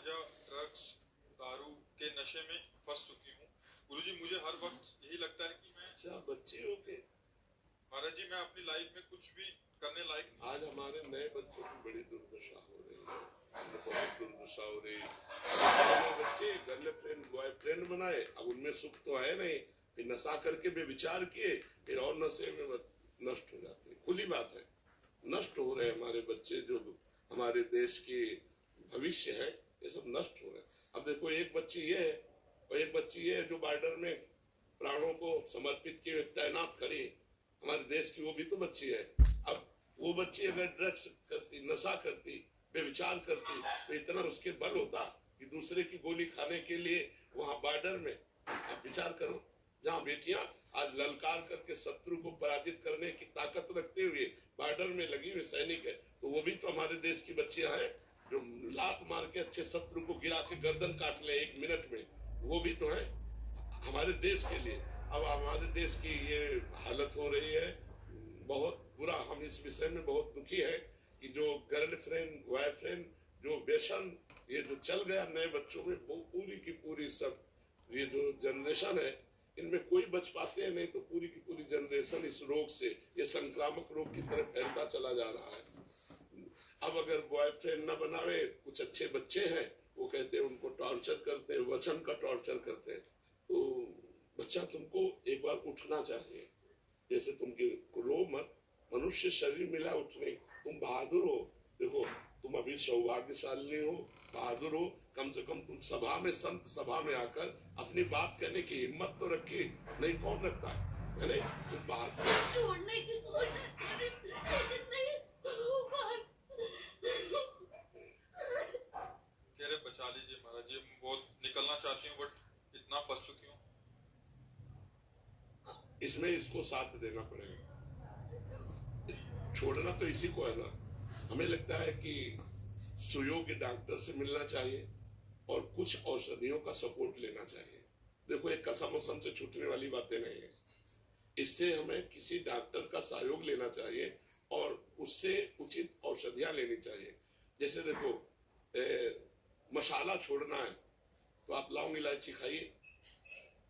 गांजा, ड्रग्स, दारू के नशे में फंस चुकी हूँ। गुरुजी, मुझे हर वक्त यही लगता है कि मैं बच्चे हो के महाराज जी, मैं अपनी लाइफ में कुछ भी करने लायक नहीं। आज हमारे नए बच्चों की बड़ी दुर्दशा हो रही है, बहुत दुर्दशा हो रही है। बच्चे गर्लफ्रेंड बॉयफ्रेंड बनाए, अब उनमें सुख तो है नहीं, फिर नशा करके बेविचार किए, फिर और नशे में नष्ट हो जाते हैं। खुली बात है, नष्ट हो रहे हैं हमारे बच्चे, जो हमारे देश के भविष्य है, ये सब नष्ट हो रहे हैं। अब देखो, एक बच्ची ये है और एक बच्ची ये है जो बॉर्डर में प्राणों को समर्पित किए तैनात खड़ी हमारे देश की, वो भी तो बच्ची है। अब वो बच्ची अगर ड्रग्स करती, नशा करती, बेविचार करती, तो इतना उसके बल होता कि दूसरे की गोली खाने के लिए वहां बॉर्डर में, आप विचार करो, जहां बेटियां आज ललकार करके शत्रु को पराजित करने की ताकत रखते हुए बॉर्डर में लगी हुई सैनिक है, तो वो भी तो हमारे देश की बच्चियां हैं जो लात मार के अच्छे शत्रु को गिरा के गर्दन काट ले 1 मिनट में, वो भी तो है हमारे देश के लिए। अब हमारे देश की ये हालत हो रही है, बहुत बुरा। हम इस विषय में बहुत दुखी है कि जो गर्लफ्रेंड बॉयफ्रेंड जो व्यसन ये जो चल गया नए बच्चों में, वो पूरी की पूरी सब ये जो जनरेशन है, इनमें कोई बच पाते हैं नहीं, तो पूरी की पूरी जनरेशन इस रोग से, ये संक्रामक रोग की तरफ फैलता चला जा रहा है। अब अगर बॉयफ्रेंड न बनावे, कुछ अच्छे बच्चे हैं, वो कहते हैं उनको टॉर्चर करते हैं, वचन का टॉर्चर करते हैं। तो बच्चा, तुमको एक बार उठना चाहिए, जैसे तुम रो मत, मनुष्य शरीर मिला उठने, तुम बहादुर हो। देखो, तुम अभी सौभाग्यशाली हो, बहादुर हो, कम से कम तुम सभा में, संत सभा में आकर अपनी बात कहने की हिम्मत तो रखी, नहीं कौन रखता है नहीं? तुम बहादुर छोड़ने की कह रहे बचा लीजिए महाराज जी, बहुत निकलना चाहती हूँ बट इतना फंस चुकी हूँ। इसमें इसको साथ देना पड़ेगा, छोड़ना तो इसी को है ना। हमें लगता है कि सुयोग्य डॉक्टर से मिलना चाहिए और कुछ औषधियों का सपोर्ट लेना चाहिए। देखो, एक कसम वसम से छूटने वाली बातें नहीं है, इससे हमें किसी डॉक्टर का सहयोग लेना चाहिए और उससे उचित औषधियां लेनी चाहिए। जैसे देखो, मसाला छोड़ना है तो आप लौंग इलायची खाइए,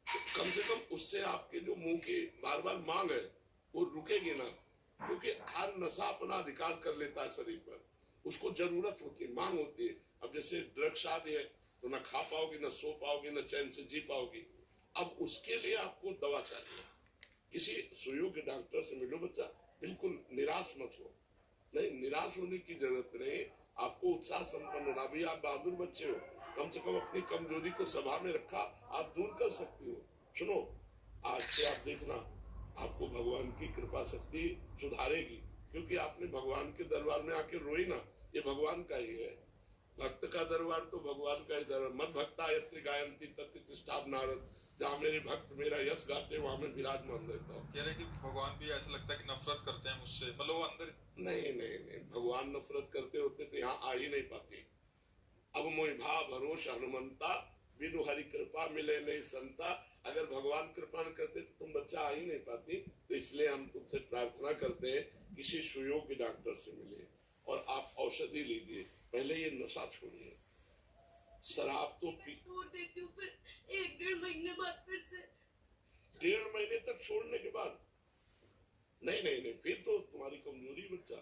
तो कम से कम उससे आपके जो मुंह की बार बार मांग है वो रुकेगी ना, क्योंकि हर नशा अपना अधिकार कर लेता है शरीर पर, उसको जरूरत होती है, मांग होती है। अब जैसे ड्रग्स आदि है तो ना खा पाओगी, ना सो पाओगी, ना चैन से जी पाओगी। अब उसके लिए आपको दवा चाहिए, किसी सुयोग्य डॉक्टर से मिलो। बच्चा, बिल्कुल निराश मत हो, नहीं निराश होने की जरूरत नहीं, आपको उत्साह संपन्न होना। भी आप बहादुर बच्चे हो, कम से कम अपनी कमजोरी को सभा में रखा, आप दूर कर सकती हो। सुनो, आज से आप देखना, आपको भगवान की कृपा शक्ति सुधारेगी, क्योंकि आपने भगवान के दरबार में आके रोई ना, ये भगवान का ही है। भक्त का दरबार तो भगवान का ही दरबार। मद भक्ता यत्र गायन्ति तत्र तिष्ठा नारद, जहाँ मेरे भक्त मेरा यश गाते वहां में विराजमान रहता हूँ। कह रहे कि भगवान भी ऐसा लगता है कि नफरत करते हैं मुझसे, मतलब वो अंदर नहीं नहीं नहीं, भगवान नफरत करते होते तो यहाँ आ ही नहीं पाते। अब मोहि भाव भरोस हनुमंता, बिनु हरि कृपा मिले नहीं संता। अगर भगवान कृपा न करते तो तुम बच्चा आ ही नहीं पाती। तो इसलिए हम तुमसे प्रार्थना करते हैं, किसी सुयोग्य डॉक्टर से मिले और आप औषधि लीजिए। पहले ये नशा छोड़िए, शराब तो छोड़ देती हूँ, फिर 1-1.5 महीने बाद फिर से। 1.5 महीने तक छोड़ने के बाद नहीं नहीं नहीं, फिर तो तुम्हारी कमजोरी बच्चा।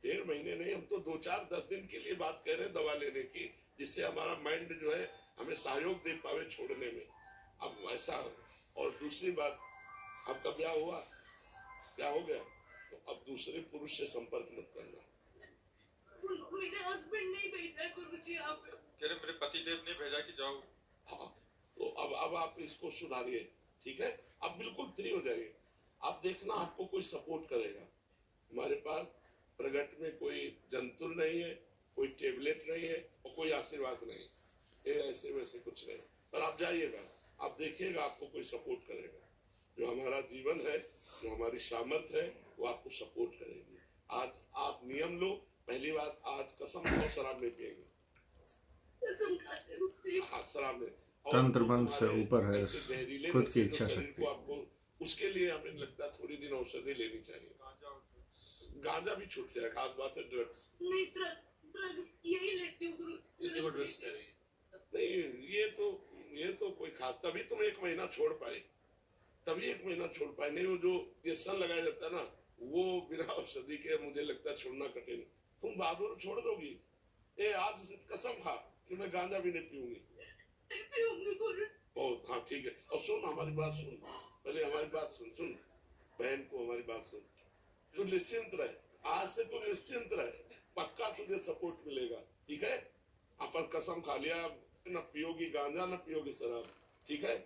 1.5 महीने नहीं, हम तो 2-4-10 दिन के लिए बात कह रहे हैं दवा लेने की, जिससे हमारा माइंड जो है हमें सहयोग दे पावे छोड़ने में। अब ऐसा, और दूसरी बात, आपका ब्याह हुआ, क्या हो गया, तो अब दूसरे पुरुष से संपर्क मत करना। मेरे हस्बैंड ने भेजा गुरुजी आप। कह रहे मेरे पति देव ने भेजा कि जाओ। हाँ, तो अब आप इसको सुधारिए, ठीक है, आप बिल्कुल फ्री हो जाइए। आप देखना, आपको कोई सपोर्ट करेगा। हमारे पास प्रगट में कोई जंतुर नहीं है, कोई टेबलेट नहीं है और कोई आशीर्वाद नहीं, ये ऐसे वैसे कुछ नहीं। पर आप जाइएगा, आप देखिएगा, आपको कोई सपोर्ट करेगा। जो हमारा जीवन है, जो हमारी सामर्थ्य है, वो आपको सपोर्ट करेगी। आज आप नियम लो, पहली बात, आज कसम खाओ शराब नहीं पिएंगे। हाँ, शराब नहीं। तंत्र मंत्र से ऊपर है खुद की इच्छा शक्ति। आपको उसके लिए हमें लगता है थोड़ी दिन औषधि लेनी चाहिए। गांजा भी छूट जाए, खास बात है ड्रग्स नहीं, ड्रग्स यही लेती हूँ गुरु। इसी को ड्रग्स कह रही है। नहीं, ये तो कोई खास, तभी तुम 1 महीना छोड़ पाए, तभी 1 महीना छोड़ पाए। नहीं वो जो इंजेक्शन लगाया जाता है ना, वो बिना औषधि के मुझे लगता है छोड़ना कठिन। तुम बहादुर छोड़ दोगी? आज से कसम खा कि मैं गांजा भी नहीं पीऊंगी। नहीं पीऊंगी गुरु। बहुत, हाँ ठीक है। और सुन हमारी बात सुन, पहले हमारी बात सुन बहन को हमारी बात सुन। तू निश्चिंत रहे, आज से तू निश्चिंत रहे, पक्का तुझे सपोर्ट मिलेगा, ठीक है? अपन कसम खा लिया, न पियोगी गांजा न पियोगी शराब, ठीक है?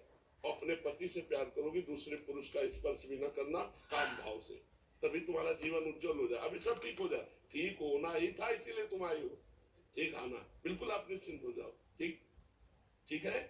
और अपने पति से प्यार करोगी, दूसरे पुरुष का स्पर्श भी न करना, काम भाव से, तभी तुम्हारा जीवन उज्जवल हो जाए। अभी सब ठीक हो जाए, ठीक होना ही था, इसीलिए तुम आई हो। ठीक आना, बिल्कुल आप निश्चिंत हो जाओ, ठीक है?